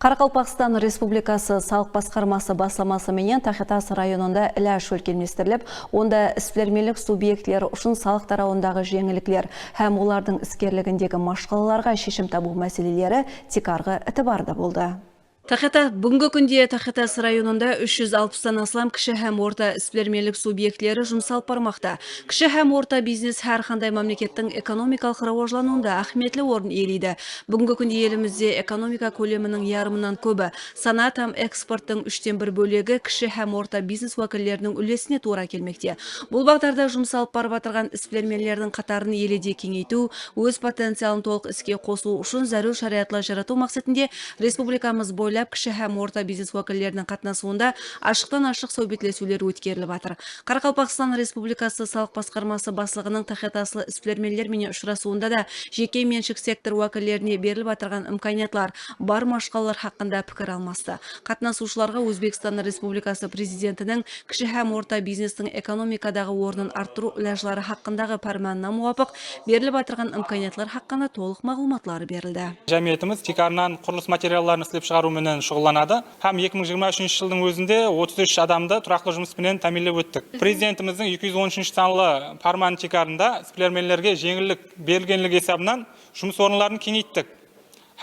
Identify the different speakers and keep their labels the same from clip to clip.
Speaker 1: Қарақалпақстан Республикасы салық басқармасы басламасы менен Тахетас районында іләш өлкелместіріліп, онда іспілермелік субъектілер үшін салық тарауындағы жеңіліклер һәм олардың іскерлігіндегі машқалаларға шешім табу мәселелері текарғы ітібарда болды. Бүгінгі күнде Тахетас районында 360-тан аслам кіші һәм орта іспілермелік субъектілері жұмсалып бармақта. Кіші һәм орта бизнес әрқандай мемлекеттің экономикалық рауажлануында ахметлі орын иелейді. Бүгінгі күнде елімізде экономика көлемінің ярымынан көбі, санат һәм экспорттың 1/3 бөлігі кіші һәм орта бизнес уәкілдерінің үлесіне тура келмекте. Бұл бағдарда жұмсалып барып отырған іспілермелердің қатарын еледе кеңейту, өз потенциалын толық іске қосу үшін зәру шариатлар жарату мақсатында республикамыз бойлап кіші һәм орта бизнес уәкілдерінің қатынасуында ашықтан ашық сөйбетлесулер өткеріліп жатыр. Қарақалпақстан Республикасы салық басқармасы басшылығының Тахетаслы іспілермелер менен ұшырасуында да жеке меншік сектор уәкілдеріне беріліп отырған имканиятлар бар машқалар хақында пікір алмасты. Қатынасушыларға Өзбекстан Республикасы президентінің кіші һәм орта бизнестің экономикадағы орнын арттыру үләжлары хақындағы пәрманына муафық беріліп отырған имканиятлар хақында толық мағлуматлар берілді.
Speaker 2: Жәмиетіміз текарынан құрылыс материалдарын істеп шығару менен шұғылланады. Һәм 2023 жылдың өзінде 33 адамды тұраклы жұмыспенен тәмінлеп өттік. Президентіміздің 213 санлы фарман текарында іспілермелерге жеңілдік берілгенлігі есебінен жұмыс орынларын кеңейттік.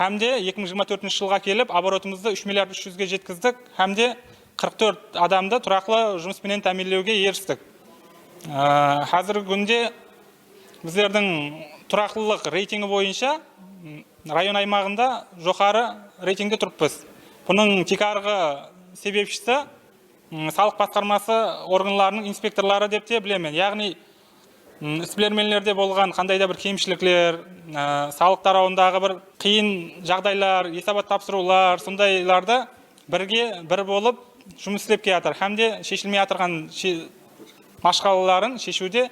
Speaker 2: Һәмде 2024 жылға келіп, оборотымызды 3 миллиард 300-ге жеткіздік. Һәмде 44 адамды тұраклы жұмыспенен тәмінлеуге ерістік. Қазіргі күнде біздердің тұрақтылық рейтингі бойынша район аймағында жоғары рейтингде тұрыппыз. Бұның текарғы себепшісі салық басқармасы органларының инспекторлары деп те білемін. Яғни іспілермелерде болған қандайда бір кемшіліктер, салық тарауындағы бір қиын жағдайлар, есабат тапсырулар, сондайларды бір болып жұмыс істеп келатыр. Һәмде шешілмей жатырған машқалаларын шешуде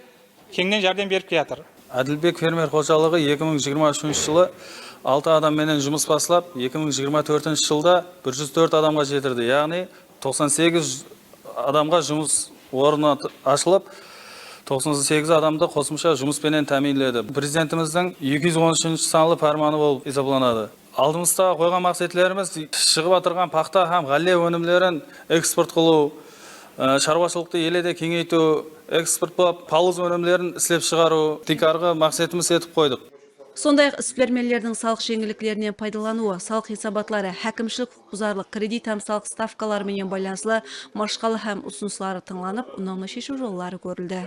Speaker 2: кеңінен жәрдем беріп келатыр.
Speaker 3: Әділбек фермер қожалығы 2023 жылы 6 адамменен жұмыс басылап, 2024 жылда 104 адамға жетірді. Яғни 98 адамға жұмыс орны ашылып, 98 адамды қосымша жұмыспенен тәмінледі. Президентіміздің 213 санлы фарманы болып есептелінеді. Алдымызда қойған мақсатларымыз шығып отырған пақта һәм ғалия өнімдерін экспорт қылу, шаруашылықты еледе кеңейту, экспорт болып палыз өнімдерін істеп шығару текарғы мақсатымыз етіп қойдық.
Speaker 1: Сондай іспілермелердің салық жеңіліктерінен пайдалануы, салық хисабатлары, әкімшілік құқықбұзарлық, кредит һәм салық ставкалары менен байланыслы машқалы һәм ұсыныстары тыңланып, оңды шешу жолдары көрілді.